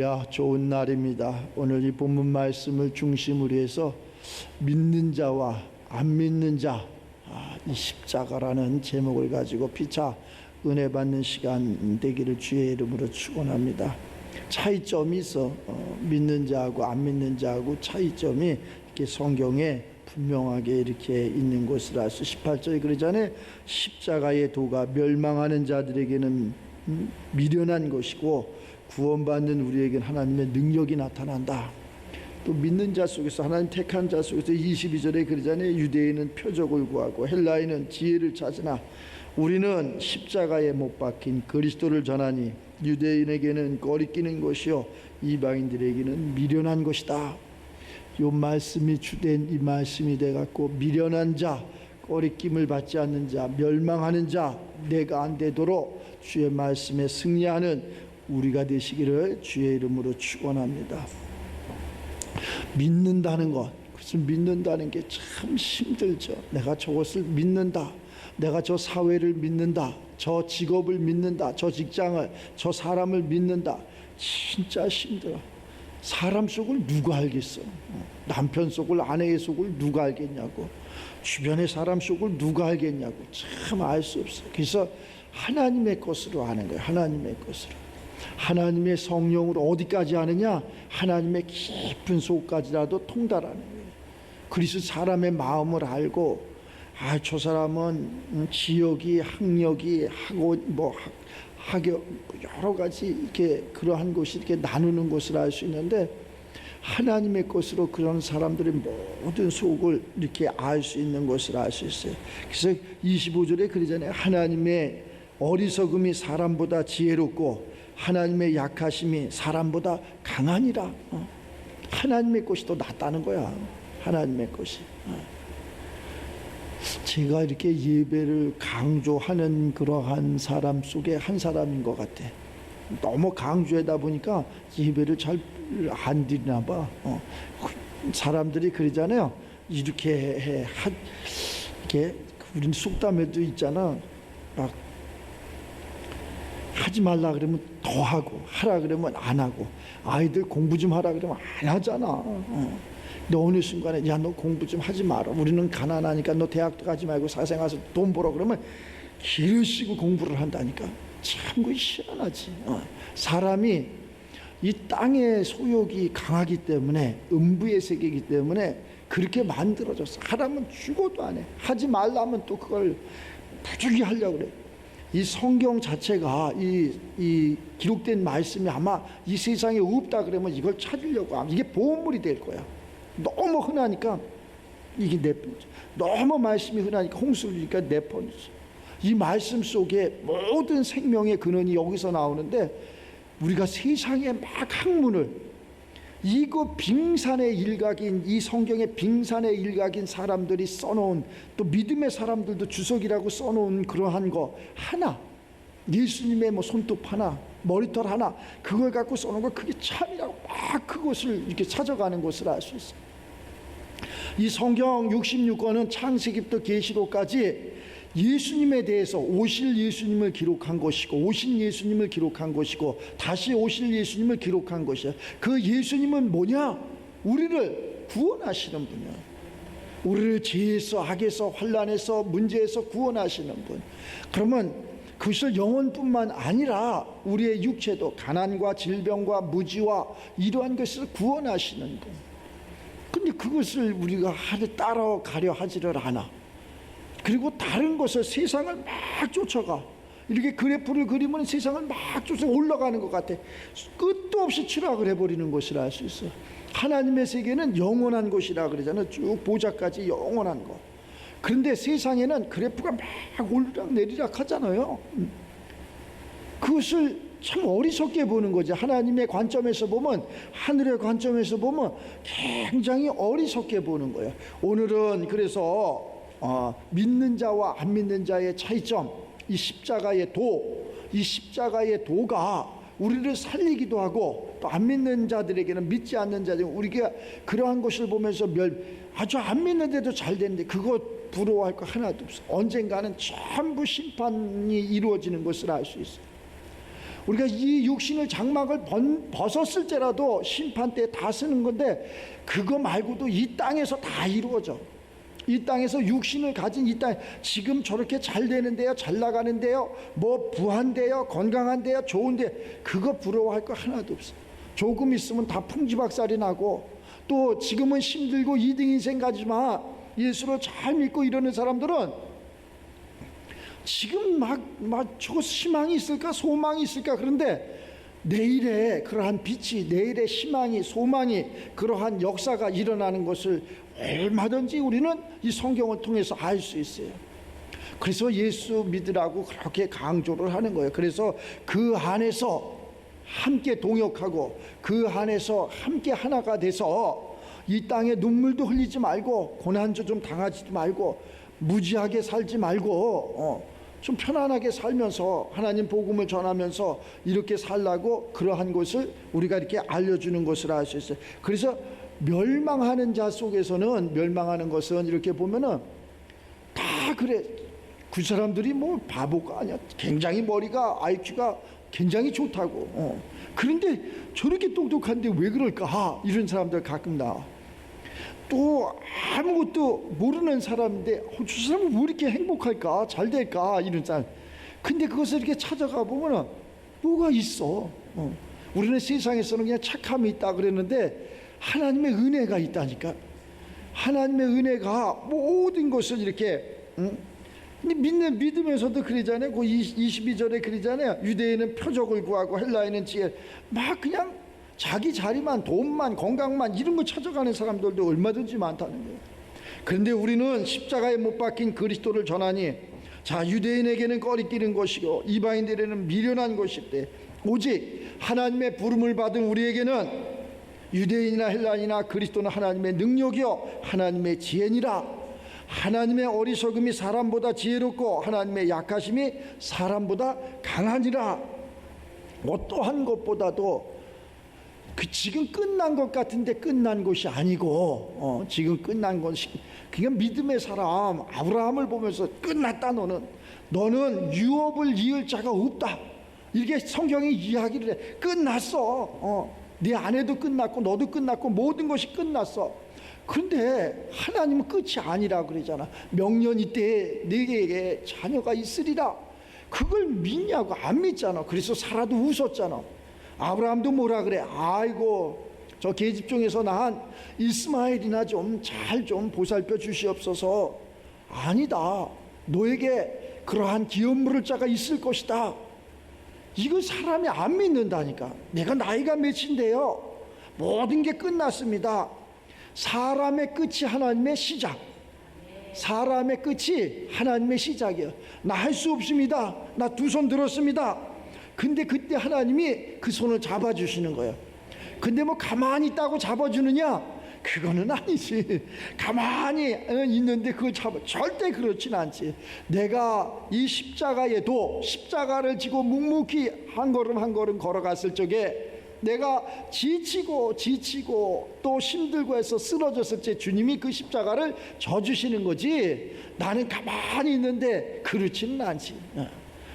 할렐루야, 좋은 날입니다. 오늘 이 본문 말씀을 중심으로 해서 믿는 자와 안 믿는 자, 이 십자가라는 제목을 가지고 피차 은혜 받는 시간 되기를 주의 이름으로 축원합니다. 차이점이 있어. 믿는 자하고 안 믿는 자하고 차이점이 이렇게 성경에 분명하게 이렇게 있는 것을 알 수. 18절에 그러잖아요. 십자가의 도가 멸망하는 자들에게는 미련한 것이고 구원받는 우리에게는 하나님의 능력이 나타난다. 또 믿는 자 속에서, 하나님 택한 자 속에서 22절에 그러잖아요. 유대인은 표적을 구하고 헬라인은 지혜를 찾으나 우리는 십자가에 못 박힌 그리스도를 전하니 유대인에게는 거리끼는 것이요 이방인들에게는 미련한 것이다. 이 말씀이 주된 이 말씀이 돼갖고 미련한 자, 거리낌을 받지 않는 자, 멸망하는 자, 내가 안 되도록 주의 말씀에 승리하는 우리가 되시기를 주의 이름으로 축원합니다. 믿는다는 것, 그것을 믿는다는 게 참 힘들죠. 내가 저것을 믿는다, 내가 저 사회를 믿는다, 저 직업을 믿는다, 저 직장을, 저 사람을 믿는다. 진짜 힘들어. 사람 속을 누가 알겠어? 남편 속을, 아내의 속을 누가 알겠냐고, 주변의 사람 속을 누가 알겠냐고. 참 알 수 없어. 그래서 하나님의 것으로 하는 거예요. 하나님의 것으로. 하나님의 성령으로 어디까지 하느냐? 하나님의 깊은 속까지라도 통달하는 거예요. 그래서 사람의 마음을 알고, 저 사람은 지역이, 학력이, 학원, 학교, 여러 가지 이렇게 그러한 것이 이렇게 나누는 것을 알 수 있는데, 하나님의 것으로 그런 사람들의 모든 속을 이렇게 알 수 있는 것을 알 수 있어요. 그래서 25절에 그러잖아요. 하나님의 어리석음이 사람보다 지혜롭고 하나님의 약하심이 사람보다 강하니라. 하나님의 것이 더 낫다는 거야. 하나님의 것이. 제가 이렇게 예배를 강조하는 그러한 사람 속에 한 사람인 것 같아. 너무 강조하다 보니까 예배를 잘 안 드리나 봐. 사람들이 그러잖아요. 이렇게 이렇게 우린 속담에도 있잖아. 막 하지 말라 그러면 더 하고, 하라 그러면 안 하고, 아이들 공부 좀 하라 그러면 안 하잖아. 근데 어느 순간에 야, 너 공부 좀 하지 마라. 우리는 가난하니까 너 대학도 가지 말고 사생 가서 돈 벌어. 그러면 길을 쉬고 공부를 한다니까. 참 그 희한하지. 사람이 이 땅의 소욕이 강하기 때문에, 음부의 세계이기 때문에 그렇게 만들어졌어. 하라면 죽어도 안 해. 하지 말라면 또 그걸 부주기 하려고 그래. 이 성경 자체가 이 기록된 말씀이 아마 이 세상에 없다 그러면 이걸 찾으려고 하면 이게 보험물이 될 거야. 너무 흔하니까 이게 내뿜죠. 너무 말씀이 흔하니까 홍수를 주니까 내뿜죠. 이 말씀 속에 모든 생명의 근원이 여기서 나오는데, 우리가 세상에 막 학문을, 이거 빙산의 일각인, 이 성경의 빙산의 일각인 사람들이 써놓은, 또 믿음의 사람들도 주석이라고 써놓은 그러한 거 하나, 예수님의 손톱 하나, 머리털 하나, 그걸 갖고 써놓은 거, 그게 참이라고 막 그것을 이렇게 찾아가는 것을 알 수 있어요. 이 성경 66권은 창세기부터 계시록까지 예수님에 대해서, 오실 예수님을 기록한 것이고, 오신 예수님을 기록한 것이고, 다시 오실 예수님을 기록한 것이야. 그 예수님은 뭐냐? 우리를 구원하시는 분이야. 우리를 죄에서, 악에서, 환난에서, 문제에서 구원하시는 분. 그러면 그것을 영혼뿐만 아니라 우리의 육체도 가난과 질병과 무지와 이러한 것을 구원하시는 분. 근데 그것을 우리가 따라가려 하지를 않아. 그리고 다른 것을, 세상을 막 쫓아가. 이렇게 그래프를 그리면 세상을 막 쫓아 올라가는 것 같아. 끝도 없이 추락을 해버리는 것이라 할 수 있어. 하나님의 세계는 영원한 것이라 그러잖아요. 쭉 보좌까지 영원한 것. 그런데 세상에는 그래프가 막 오르락 내리락 하잖아요. 그것을 참 어리석게 보는 거지. 하나님의 관점에서 보면, 하늘의 관점에서 보면 굉장히 어리석게 보는 거예요. 오늘은 그래서 믿는 자와 안 믿는 자의 차이점, 이 십자가의 도, 이 십자가의 도가 우리를 살리기도 하고, 또 안 믿는 자들에게는, 믿지 않는 자들, 우리가 그러한 것을 보면서 아주 안 믿는데도 잘 되는데 그거 부러워할 거 하나도 없어. 언젠가는 전부 심판이 이루어지는 것을 알 수 있어요. 우리가 이 육신의 장막을 벗었을때라도 심판 때 다 쓰는 건데, 그거 말고도 이 땅에서 다 이루어져. 이 땅에서 육신을 가진 이 땅, 지금 저렇게 잘 되는데요, 잘 나가는데요, 뭐 부한데요, 건강한데요, 좋은데, 그거 부러워할 거 하나도 없어. 조금 있으면 다 풍지박살이 나고, 또 지금은 힘들고 2등 인생 가지만 예수를 잘 믿고 이러는 사람들은 지금 막 저거 희망이 있을까, 소망이 있을까. 그런데 내일의 그러한 빛이, 내일의 희망이, 소망이, 그러한 역사가 일어나는 것을 얼마든지 우리는 이 성경을 통해서 알 수 있어요. 그래서 예수 믿으라고 그렇게 강조를 하는 거예요. 그래서 그 안에서 함께 동역하고, 그 안에서 함께 하나가 돼서 이 땅에 눈물도 흘리지 말고, 고난도 좀 당하지도 말고, 무지하게 살지 말고, 좀 편안하게 살면서 하나님 복음을 전하면서 이렇게 살라고, 그러한 것을 우리가 이렇게 알려주는 것을 알 수 있어요. 그래서 멸망하는 자 속에서는, 멸망하는 것은 이렇게 보면은 다 그래. 그 사람들이 뭐 바보가 아니야. 굉장히 머리가, IQ가 굉장히 좋다고. 그런데 저렇게 똑똑한데 왜 그럴까? 이런 사람들 가끔 나와. 또 아무것도 모르는 사람인데 저 사람은 왜 이렇게 행복할까, 잘 될까, 이런 사람. 근데 그것을 이렇게 찾아가 보면 뭐가 있어. 우리는 세상에서는 그냥 착함이 있다 그랬는데 하나님의 은혜가 있다니까. 하나님의 은혜가 모든 것을 이렇게, 믿으면서도 그러잖아요. 그 22절에 그러잖아요. 유대인은 표적을 구하고 헬라인은 지혜. 막 그냥 자기 자리만, 돈만, 건강만 이런 거 찾아가는 사람들도 얼마든지 많다는 거예요. 그런데 우리는 십자가에 못 박힌 그리스도를 전하니, 자, 유대인에게는 꺼리끼는 것이고 이방인들에게는 미련한 것일때, 오직 하나님의 부름을 받은 우리에게는 유대인이나 헬라인이나 그리스도는 하나님의 능력이요 하나님의 지혜니라. 하나님의 어리석음이 사람보다 지혜롭고 하나님의 약하심이 사람보다 강하니라. 어떠한 것보다도 지금 끝난 것 같은데 끝난 것이 아니고, 지금 끝난 것이, 그냥 믿음의 사람 아브라함을 보면서 끝났다, 너는 유업을 이을 자가 없다, 이렇게 성경이 이야기를 해. 끝났어. 네 아내도 끝났고 너도 끝났고 모든 것이 끝났어. 그런데 하나님은 끝이 아니라 그러잖아. 명년 이때에 네게 자녀가 있으리라. 그걸 믿냐고. 안 믿잖아. 그래서 사라도 웃었잖아. 아브라함도 뭐라 그래? 아이고, 저 계집종에서 낳은 이스마엘이나 좀 잘 좀 보살펴 주시옵소서. 아니다, 너에게 그러한 기업 물을 자가 있을 것이다. 이거 사람이 안 믿는다니까. 내가 나이가 몇인데요, 모든 게 끝났습니다. 사람의 끝이 하나님의 시작. 사람의 끝이 하나님의 시작이에요. 나 할 수 없습니다. 나 두 손 들었습니다. 근데 그때 하나님이 그 손을 잡아주시는 거예요. 근데 뭐 가만히 있다고 잡아주느냐? 그거는 아니지. 가만히 있는데 그걸 절대 그렇진 않지. 내가 이 십자가에도, 십자가를 지고 묵묵히 한 걸음 한 걸음 걸어갔을 적에 내가 지치고 또 힘들고 해서 쓰러졌을 때 주님이 그 십자가를 져주시는 거지, 나는 가만히 있는데 그렇지는 않지.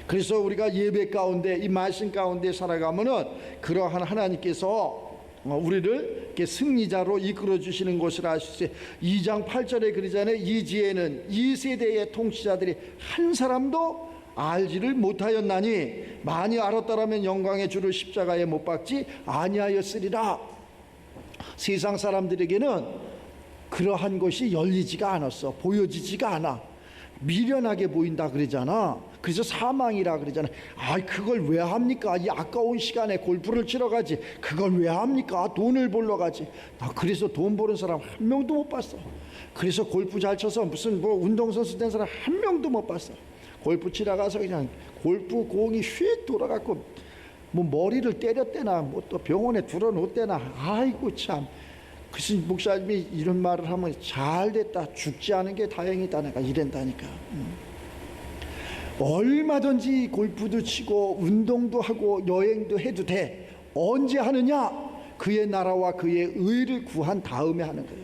그래서 우리가 예배 가운데, 이 말씀 가운데 살아가면은 그러한 하나님께서 우리를 이렇게 승리자로 이끌어 주시는 것을 알 수 있어요. 2장 8절에 그러잖아요. 이 지혜는 이 세대의 통치자들이 한 사람도 알지를 못하였나니 많이 알았더라면 영광의 주를 십자가에 못 박지 아니하였으리라. 세상 사람들에게는 그러한 것이 열리지가 않았어. 보여지지가 않아. 미련하게 보인다 그러잖아. 그래서 사망이라 그러잖아. 그걸 왜 합니까? 이 아까운 시간에 골프를 치러 가지. 그걸 왜 합니까? 돈을 벌러 가지. 그래서 돈 버는 사람 한 명도 못 봤어. 그래서 골프 잘 쳐서 무슨 뭐 운동선수 된 사람 한 명도 못 봤어. 골프 치러 가서 그냥 골프 공이 휙 돌아갔고 뭐 머리를 때렸대나 뭐 또 병원에 들어놓대나. 아이고 참. 그래서 목사님이 이런 말을 하면 잘됐다, 죽지 않은 게 다행이다, 내가 이런다니까. 얼마든지 골프도 치고 운동도 하고 여행도 해도 돼. 언제 하느냐? 그의 나라와 그의 의를 구한 다음에 하는 거예요.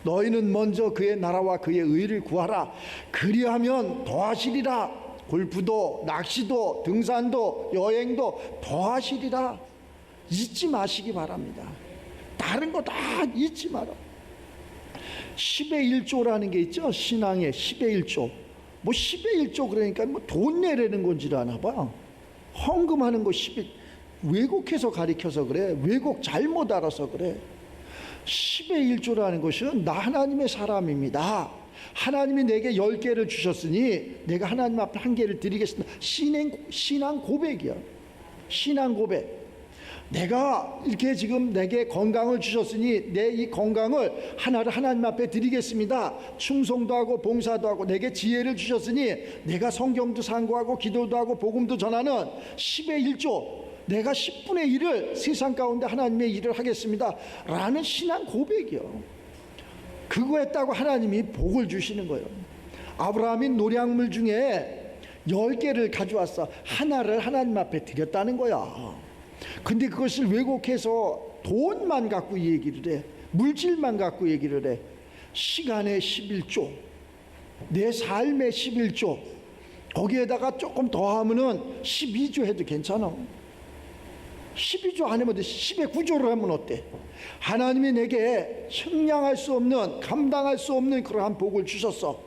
너희는 먼저 그의 나라와 그의 의를 구하라. 그리하면 더하시리라. 골프도 낚시도 등산도 여행도 더 하시리라. 잊지 마시기 바랍니다. 다른 거 다 잊지 마라. 10의 1조라는 게 있죠. 신앙에 10의 1조. 뭐 10의 1조 그러니까 뭐 돈 내라는 건지 아나 봐. 헌금하는 거 10의 왜곡해서 가리켜서 그래. 왜곡 잘못 알아서 그래. 10의 1조라는 것은 나 하나님의 사람입니다. 하나님이 내게 10개를 주셨으니 내가 하나님 앞에 1개를 드리겠습니다. 신앙 고백이야. 신앙 고백. 내가 이렇게 지금 내게 건강을 주셨으니 내 이 건강을 하나를 하나님 앞에 드리겠습니다. 충성도 하고 봉사도 하고 내게 지혜를 주셨으니 내가 성경도 상고하고 기도도 하고 복음도 전하는 10의 1조 내가 10분의 1을 세상 가운데 하나님의 일을 하겠습니다 라는 신앙 고백이요. 그거 했다고 하나님이 복을 주시는 거예요. 아브라함이 노량물 중에 10개를 가져왔어. 하나를 하나님 앞에 드렸다는 거야. 근데 그것을 왜곡해서 돈만 갖고 얘기를 해. 물질만 갖고 얘기를 해. 시간의 11조, 내 삶의 11조, 거기에다가 조금 더 하면은 12조 해도 괜찮아. 12조 안 하면 돼. 10의 9조를 하면 어때? 하나님이 내게 측량할 수 없는, 감당할 수 없는 그러한 복을 주셨어.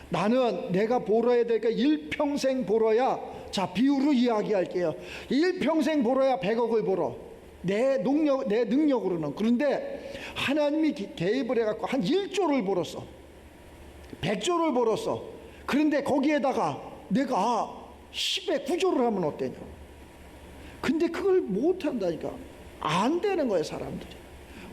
나는 내가 벌어야 될까 일평생 벌어야, 자 비유로 이야기할게요. 일평생 벌어야 100억을 벌어. 내 능력으로는. 그런데 하나님이 개입을 해갖고 한 1조를 벌었어. 100조를 벌었어. 그런데 거기에다가 내가 10의 9조를 하면 어때냐. 근데 그걸 못한다니까. 안 되는 거예요 사람들이.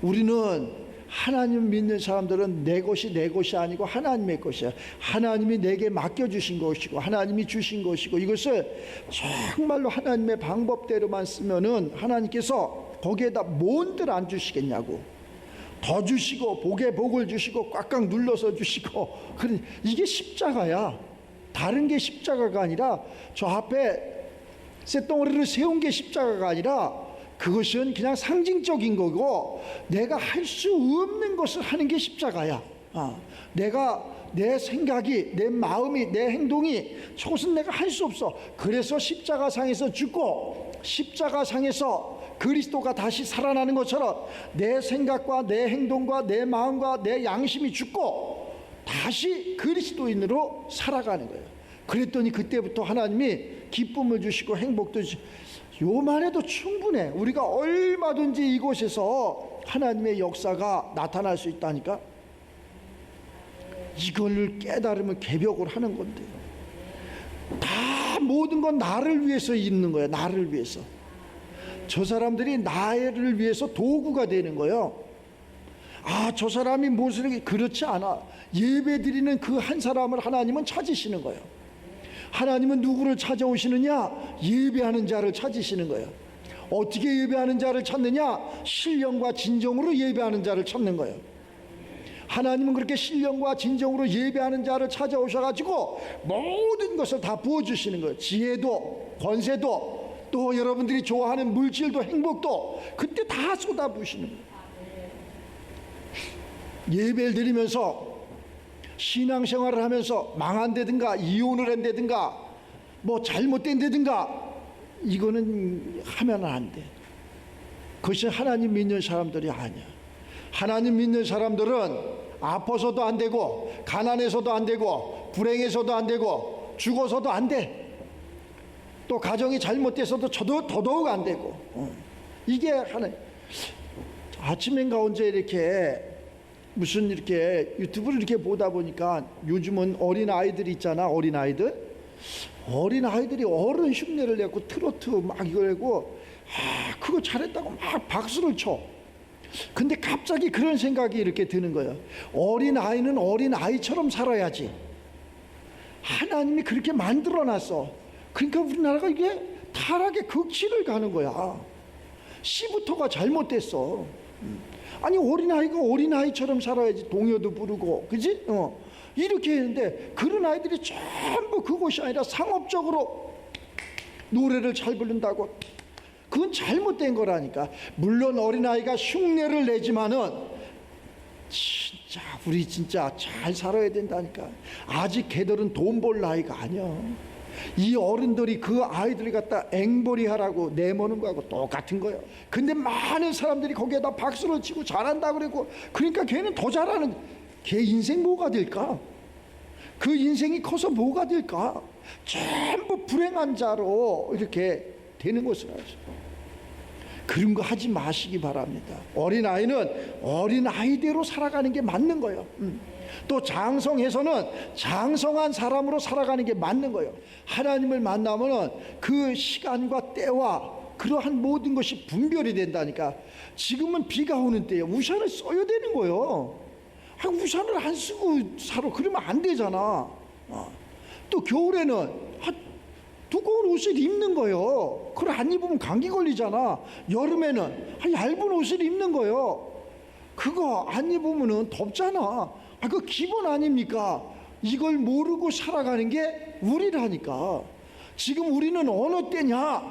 우리는 하나님 믿는 사람들은 내 것이 내 것이 아니고 하나님의 것이야. 하나님이 내게 맡겨주신 것이고 하나님이 주신 것이고 이것을 정말로 하나님의 방법대로만 쓰면은 하나님께서 거기에다 뭔들 안 주시겠냐고. 더 주시고 복에 복을 주시고 꽉꽉 눌러서 주시고. 그런 이게 십자가야. 다른 게 십자가가 아니라 저 앞에 쇳덩어리를 세운 게 십자가가 아니라 그것은 그냥 상징적인 거고 내가 할 수 없는 것을 하는 게 십자가야. 내가 내 생각이 내 마음이 내 행동이 저것은 내가 할 수 없어. 그래서 십자가상에서 죽고 십자가상에서 그리스도가 다시 살아나는 것처럼 내 생각과 내 행동과 내 마음과 내 양심이 죽고 다시 그리스도인으로 살아가는 거예요. 그랬더니 그때부터 하나님이 기쁨을 주시고 행복도 주시고 요만 해도 충분해. 우리가 얼마든지 이곳에서 하나님의 역사가 나타날 수 있다니까. 이걸 깨달으면 개벽을 하는 건데 다 모든 건 나를 위해서 있는 거야. 나를 위해서. 저 사람들이 나를 위해서 도구가 되는 거예요. 저 사람이 무슨 그렇지 않아. 예배 드리는 그 한 사람을 하나님은 찾으시는 거예요. 하나님은 누구를 찾아오시느냐? 예배하는 자를 찾으시는 거예요. 어떻게 예배하는 자를 찾느냐? 신령과 진정으로 예배하는 자를 찾는 거예요. 하나님은 그렇게 신령과 진정으로 예배하는 자를 찾아오셔가지고 모든 것을 다 부어주시는 거예요. 지혜도 권세도 또 여러분들이 좋아하는 물질도 행복도 그때 다 쏟아부으시는 거예요. 예배를 드리면서 신앙생활을 하면서 망한다든가 이혼을 한다든가 뭐 잘못된다든가 이거는 하면 안 돼. 그것이 하나님 믿는 사람들이 아니야. 하나님 믿는 사람들은 아파서도 안 되고 가난해서도 안 되고 불행해서도 안 되고 죽어서도 안 돼. 또 가정이 잘못돼서도 더더욱 안 되고. 이게 하나님. 아침인가 언제 이렇게 무슨 이렇게 유튜브를 이렇게 보다 보니까 요즘은 어린 아이들 있잖아. 어린 아이들이 어른 흉내를 내고 트로트 막 이거 내고 그거 잘했다고 막 박수를 쳐. 근데 갑자기 그런 생각이 이렇게 드는 거예요. 어린 아이는 어린 아이처럼 살아야지. 하나님이 그렇게 만들어놨어. 그러니까 우리나라가 이게 타락의 극치를 가는 거야. 씨부터가 잘못됐어. 아니 어린아이가 어린아이처럼 살아야지. 동요도 부르고 그지? 이렇게 했는데 그런 아이들이 전부 그것이 아니라 상업적으로 노래를 잘 부른다고. 그건 잘못된 거라니까. 물론 어린아이가 흉내를 내지만은 진짜 우리 진짜 잘 살아야 된다니까. 아직 걔들은 돈 벌 나이가 아니야. 이 어른들이 그 아이들을 갖다 앵벌이 하라고 내모는 거하고 똑같은 거예요. 근데 많은 사람들이 거기에다 박수를 치고 잘한다 그러고, 그러니까 걔는 더 잘하는, 걔 인생 뭐가 될까? 그 인생이 커서 뭐가 될까? 전부 불행한 자로 이렇게 되는 것을 알죠. 그런 거 하지 마시기 바랍니다. 어린아이는 어린아이대로 살아가는 게 맞는 거예요. 또 장성해서는 장성한 사람으로 살아가는 게 맞는 거예요. 하나님을 만나면 그 시간과 때와 그러한 모든 것이 분별이 된다니까. 지금은 비가 오는 때예요. 우산을 써야 되는 거예요. 우산을 안 쓰고 살아 그러면 안 되잖아. 또 겨울에는 두꺼운 옷을 입는 거예요. 그걸 안 입으면 감기 걸리잖아. 여름에는 얇은 옷을 입는 거예요. 그거 안 입으면 덥잖아. 그거 기본 아닙니까? 이걸 모르고 살아가는 게 우리라니까. 지금 우리는 어느 때냐?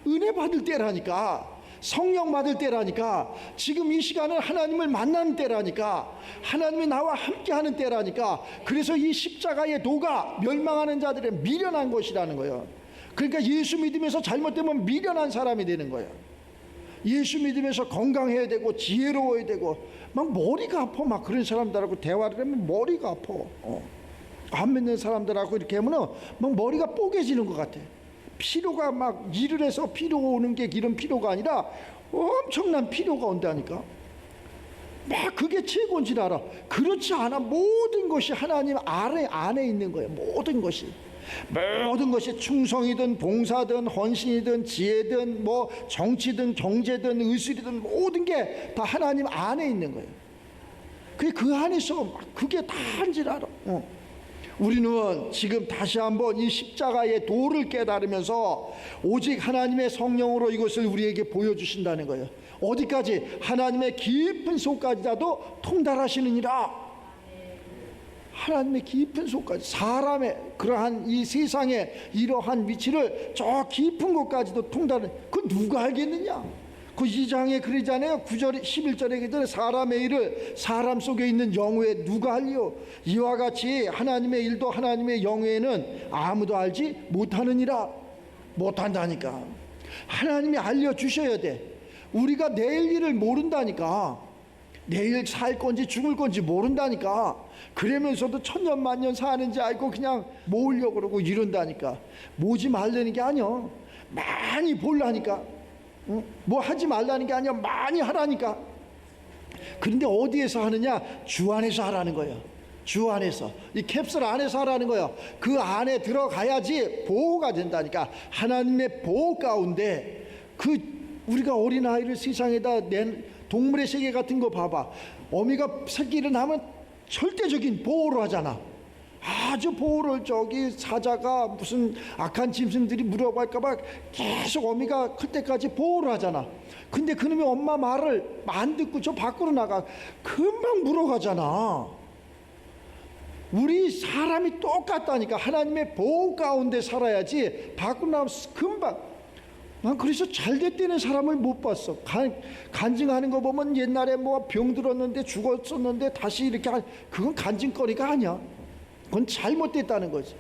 은혜 받을 때라니까. 성령 받을 때라니까. 지금 이 시간은 하나님을 만나는 때라니까. 하나님이 나와 함께하는 때라니까. 그래서 이 십자가의 도가 멸망하는 자들의 미련한 것이라는 거예요. 그러니까 예수 믿으면서 잘못되면 미련한 사람이 되는 거예요. 예수 믿으면서 건강해야 되고 지혜로워야 되고 막 머리가 아파. 막 그런 사람들하고 대화를 하면 머리가 아파. 안 믿는 사람들하고 이렇게 하면 막 머리가 뽀개지는 것 같아. 피로가 막 일을 해서 피로 오는 게 이런 피로가 아니라 엄청난 피로가 온다니까. 막 그게 최고인 줄 알아. 그렇지 않아. 모든 것이 하나님 안에 있는 거예요. 모든 것이 충성이든 봉사든 헌신이든 지혜든 뭐 정치든 경제든 의술이든 모든 게 다 하나님 안에 있는 거예요. 그 안에서 그게 다인 줄 알아. 우리는 지금 다시 한번 이 십자가의 도를 깨달으면서 오직 하나님의 성령으로 이것을 우리에게 보여주신다는 거예요. 어디까지? 하나님의 깊은 속까지라도 통달하시느니라. 하나님의 깊은 속까지, 사람의 그러한 이 세상의 이러한 위치를 저 깊은 곳까지도 통달하는, 그 누가 알겠느냐? 그 2장에 그러잖아요. 9절 11절에 그러잖아요. 사람의 일을 사람 속에 있는 영후에 누가 알리요? 이와 같이 하나님의 일도 하나님의 영후에는 아무도 알지 못하느니라. 못한다니까. 하나님이 알려주셔야 돼. 우리가 내일 일을 모른다니까. 내일 살 건지 죽을 건지 모른다니까. 그러면서도 천년만년 사는지 알고 그냥 모으려고 그러고 이런다니까. 모지 말라는 게 아니야. 많이 보려니까. 뭐 하지 말라는 게 아니야. 많이 하라니까. 그런데 어디에서 하느냐? 주 안에서 하라는 거예요. 주 안에서, 이 캡슐 안에서 하라는 거예요. 그 안에 들어가야지 보호가 된다니까. 하나님의 보호 가운데 우리가 어린아이를 세상에다 낸 동물의 세계 같은 거 봐봐. 어미가 새끼를 낳으면 절대적인 보호를 하잖아. 아주 보호를, 사자가 무슨 악한 짐승들이 물어볼까봐 계속 어미가 클 때까지 보호를 하잖아. 근데 그놈이 엄마 말을 안 듣고 저 밖으로 나가. 금방 물어가잖아. 우리 사람이 똑같다니까. 하나님의 보호 가운데 살아야지 밖으로 나오면 금방. 난 그래서 잘 됐다는 사람을 못 봤어. 간증하는 거 보면 옛날에 뭐 병 들었는데 죽었었는데 다시 이렇게 그건 간증거리가 아니야. 그건 잘못됐다는 거지.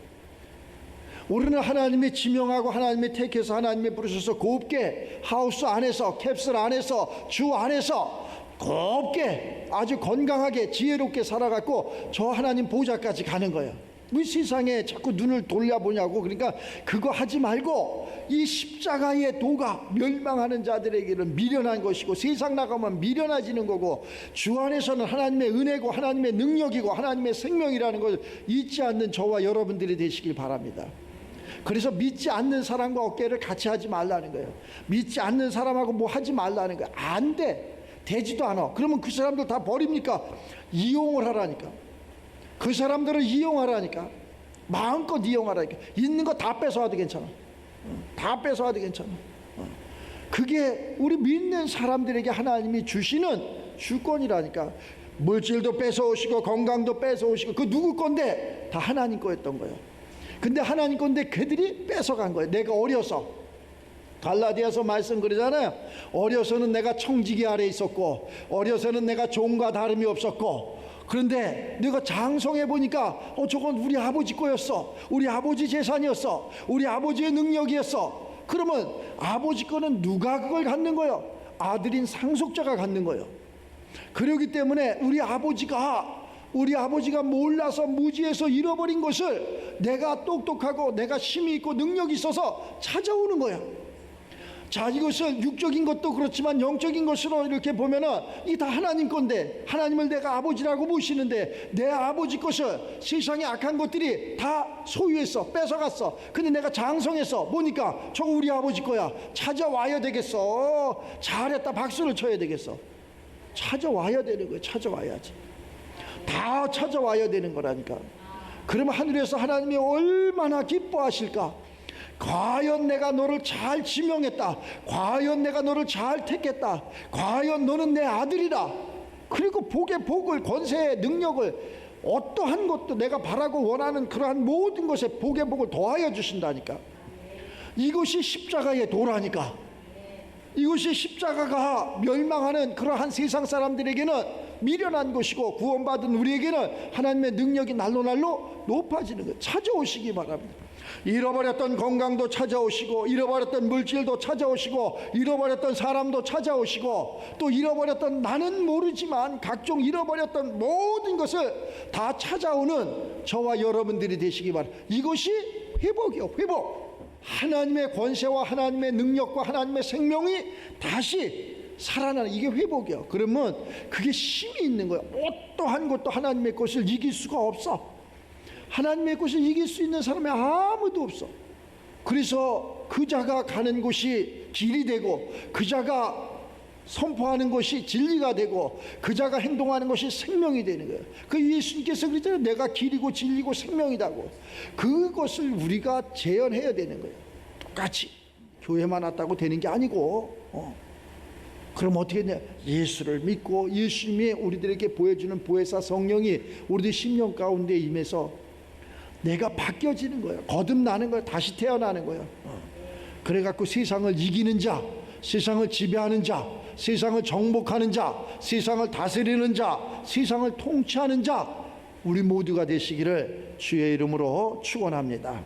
우리는 하나님이 지명하고 하나님이 택해서 하나님이 부르셔서 곱게 하우스 안에서, 캡슐 안에서, 주 안에서 곱게 아주 건강하게 지혜롭게 살아갔고 저 하나님 보좌까지 가는 거예요. 왜 세상에 자꾸 눈을 돌려보냐고. 그러니까 그거 하지 말고 이 십자가의 도가 멸망하는 자들에게는 미련한 것이고 세상 나가면 미련해지는 거고 주 안에서는 하나님의 은혜고 하나님의 능력이고 하나님의 생명이라는 걸 잊지 않는 저와 여러분들이 되시길 바랍니다. 그래서 믿지 않는 사람과 어깨를 같이 하지 말라는 거예요. 믿지 않는 사람하고 뭐 하지 말라는 거예요. 안 돼. 되지도 않아. 그러면 그 사람들 다 버립니까? 이용을 하라니까. 그 사람들을 이용하라니까. 마음껏 이용하라니까. 있는 거 다 뺏어와도 괜찮아. 다 뺏어와도 괜찮아. 그게 우리 믿는 사람들에게 하나님이 주시는 주권이라니까. 물질도 뺏어오시고 건강도 뺏어오시고 그 누구 건데? 다 하나님 거였던 거예요. 근데 하나님 건데 그들이 뺏어간 거예요. 내가 어려서. 갈라디아서 말씀 그러잖아요. 어려서는 내가 청지기 아래 있었고 어려서는 내가 종과 다름이 없었고 그런데 내가 장성해 보니까 저건 우리 아버지 거였어. 우리 아버지 재산이었어. 우리 아버지의 능력이었어. 그러면 아버지 거는 누가 그걸 갖는 거예요? 아들인 상속자가 갖는 거예요. 그렇기 때문에 우리 아버지가 몰라서 무지해서 잃어버린 것을 내가 똑똑하고 내가 힘이 있고 능력이 있어서 찾아오는 거예요. 자, 이것을 육적인 것도 그렇지만 영적인 것으로 이렇게 보면은 이 다 하나님 건데, 하나님을 내가 아버지라고 모시는데 내 아버지 것을 세상의 악한 것들이 다 소유했어, 뺏어갔어. 근데 내가 장성해서 보니까 저거 우리 아버지 거야. 찾아와야 되겠어. 잘했다, 박수를 쳐야 되겠어. 찾아와야 되는 거예요. 찾아와야지. 다 찾아와야 되는 거라니까. 그러면 하늘에서 하나님이 얼마나 기뻐하실까. 과연 내가 너를 잘 지명했다. 과연 내가 너를 잘 택했다. 과연 너는 내 아들이다. 그리고 복의 복을, 권세의 능력을, 어떠한 것도 내가 바라고 원하는 그러한 모든 것에 복의 복을 더하여 주신다니까. 이것이 십자가의 도라니까. 이것이 십자가가 멸망하는 그러한 세상 사람들에게는 미련한 것이고, 구원받은 우리에게는 하나님의 능력이 날로 높아지는 거예요. 찾아오시기 바랍니다. 잃어버렸던 건강도 찾아오시고, 잃어버렸던 물질도 찾아오시고, 잃어버렸던 사람도 찾아오시고, 또 잃어버렸던, 나는 모르지만 각종 잃어버렸던 모든 것을 다 찾아오는 저와 여러분들이 되시기 바랍니다. 이것이 회복이요, 회복. 하나님의 권세와 하나님의 능력과 하나님의 생명이 다시 살아나는, 이게 회복이요. 그러면 그게 힘이 있는 거예요. 어떠한 것도 하나님의 것을 이길 수가 없어. 하나님의 것을 이길 수 있는 사람이 아무도 없어. 그래서 그 자가 가는 곳이 길이 되고, 그 자가 선포하는 것이 진리가 되고, 그 자가 행동하는 것이 생명이 되는 거예요. 그 예수님께서 그랬잖아요. 내가 길이고 진리고 생명이다고. 그것을 우리가 재현해야 되는 거예요. 똑같이 교회만 왔다고 되는 게 아니고, 그럼 어떻게 했냐? 예수를 믿고 예수님이 우리들에게 보여주는 보혜사 성령이 우리들 심령 가운데 임해서 내가 바뀌어지는 거예요. 거듭나는 거예요. 다시 태어나는 거예요. 그래갖고 세상을 이기는 자, 세상을 지배하는 자, 세상을 정복하는 자, 세상을 다스리는 자, 세상을 통치하는 자, 우리 모두가 되시기를 주의 이름으로 축원합니다.